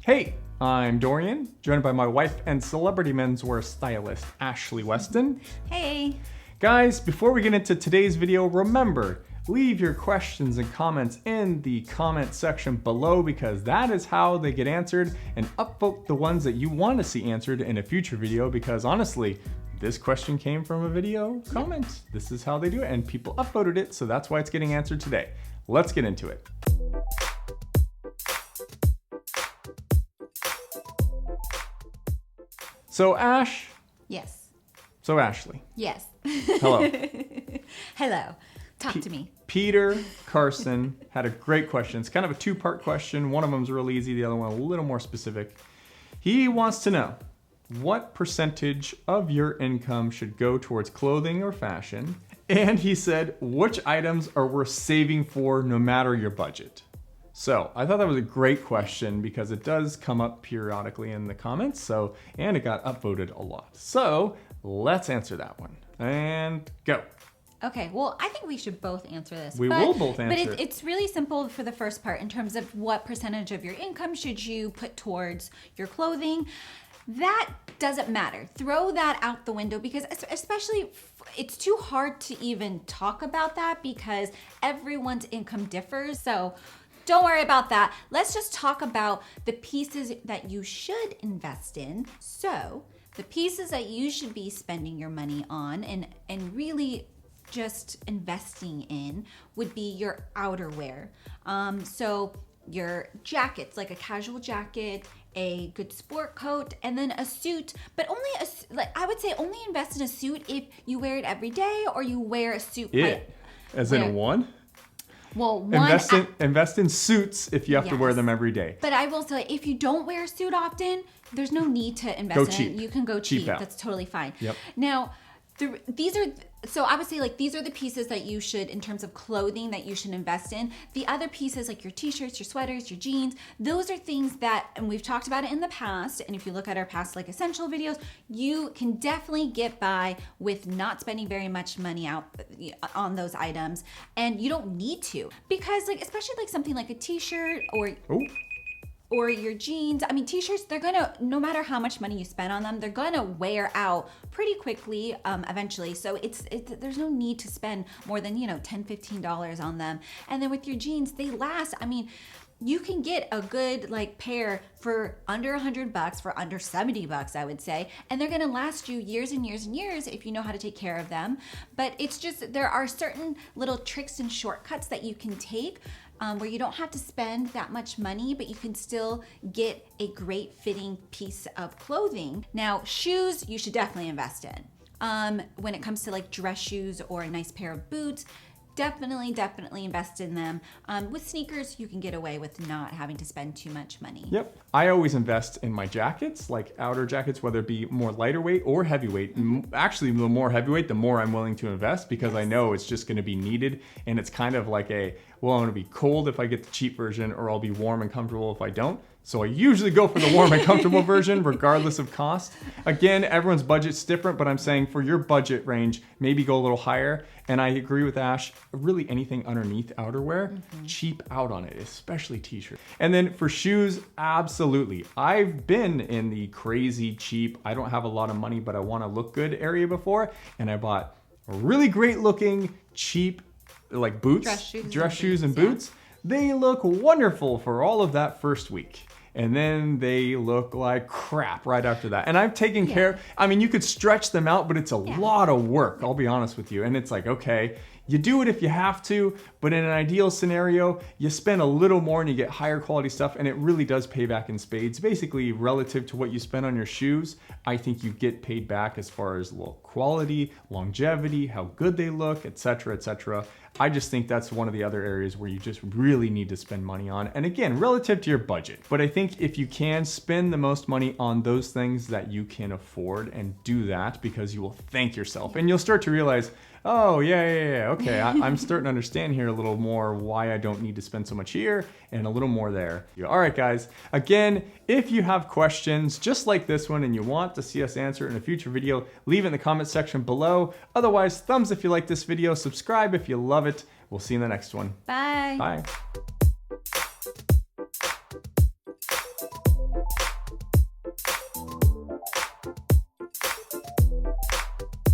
Hey, I'm Dorian, joined by my wife and celebrity menswear stylist, Ashley Weston. Hey! Guys, before we get into today's video, remember, leave your questions and comments in the comment section below because that is how they get answered, and upvote the ones that you want to see answered in a future video because honestly, this question came from a video comment. This is how they do it, and people upvoted it, so that's why it's getting answered today. Let's get into it. So Ash. Yes. So Ashley. Yes. Hello. Hello. Talk to me. Peter Carson had a great question. It's kind of a two-part question. One of them's real easy, the other one a little more specific. He wants to know, what percentage of your income should go towards clothing or fashion? And he said, which items are worth saving for no matter your budget? So I thought that was a great question because it does come up periodically in the comments. And it got upvoted a lot. So let's answer that one and go. Okay, well, I think we should both answer this. We will both answer But it's really simple for the first part in terms of what percentage of your income should you put towards your clothing. That doesn't matter. Throw that out the window because especially it's too hard to even talk about that because everyone's income differs. So don't worry about that. Let's just talk about the pieces that you should invest in. So the pieces that you should be spending your money on and really just investing in would be your outerwear. So your jackets, like a casual jacket, a good sport coat, and then a suit, but only I would say only invest in a suit if you wear it every day or you wear a suit. As in one? Well, invest in suits if you have to wear them every day. But I will say, if you don't wear a suit often, there's no need to invest in it. You can go cheap. That's totally fine. Yep. Now, so I would say like these are the pieces that you should, in terms of clothing, that you should invest in. The other pieces like your t-shirts, your sweaters, your jeans, those are things that, and we've talked about it in the past, and if you look at our past like essential videos, you can definitely get by with not spending very much money out on those items, and you don't need to, because like especially like something like a t-shirt or your jeans. I mean, t-shirts, they're gonna, no matter how much money you spend on them, they're gonna wear out pretty quickly eventually. So there's no need to spend more than, $10, $15 on them. And then with your jeans, they last. I mean, you can get a good like pair for under $100, for under $70, I would say. And they're gonna last you years and years and years if you know how to take care of them. But it's just, there are certain little tricks and shortcuts that you can take where you don't have to spend that much money, but you can still get a great fitting piece of clothing. Now, shoes, you should definitely invest in. When it comes to like dress shoes or a nice pair of boots, definitely invest in them. With sneakers, you can get away with not having to spend too much money. Yep. I always invest in my jackets, like outer jackets, whether it be more lighter weight or heavyweight. Actually, the more heavyweight, the more I'm willing to invest because I know it's just going to be needed. And it's kind of like I'm going to be cold if I get the cheap version, or I'll be warm and comfortable if I don't. So I usually go for the warm and comfortable version regardless of cost. Again, everyone's budget's different, but I'm saying for your budget range, maybe go a little higher. And I agree with Ash, really anything underneath outerwear, cheap out on it, especially t-shirts. And then for shoes, absolutely. I've been in the crazy cheap, I don't have a lot of money, but I want to look good area before. And I bought a really great looking, cheap, like boots, dress shoes and boots. They look wonderful for all of that first week. And then they look like crap right after that. And I've taken care, I mean, you could stretch them out, but it's a lot of work, I'll be honest with you. And it's like, okay, you do it if you have to, but in an ideal scenario, you spend a little more and you get higher quality stuff, and it really does pay back in spades. Basically, relative to what you spend on your shoes, I think you get paid back as far as quality, longevity, how good they look, etc., etc. I just think that's one of the other areas where you just really need to spend money on. And again, relative to your budget. But I think if you can spend the most money on those things that you can afford, and do that, because you will thank yourself. And you'll start to realize, oh, yeah, okay, I'm starting to understand here a little more why I don't need to spend so much here and a little more there. All right, guys. Again, if you have questions just like this one and you want to see us answer in a future video, leave it in the comment section below. Otherwise, thumbs if you like this video, subscribe if you love it. We'll see you in the next one. Bye. Bye.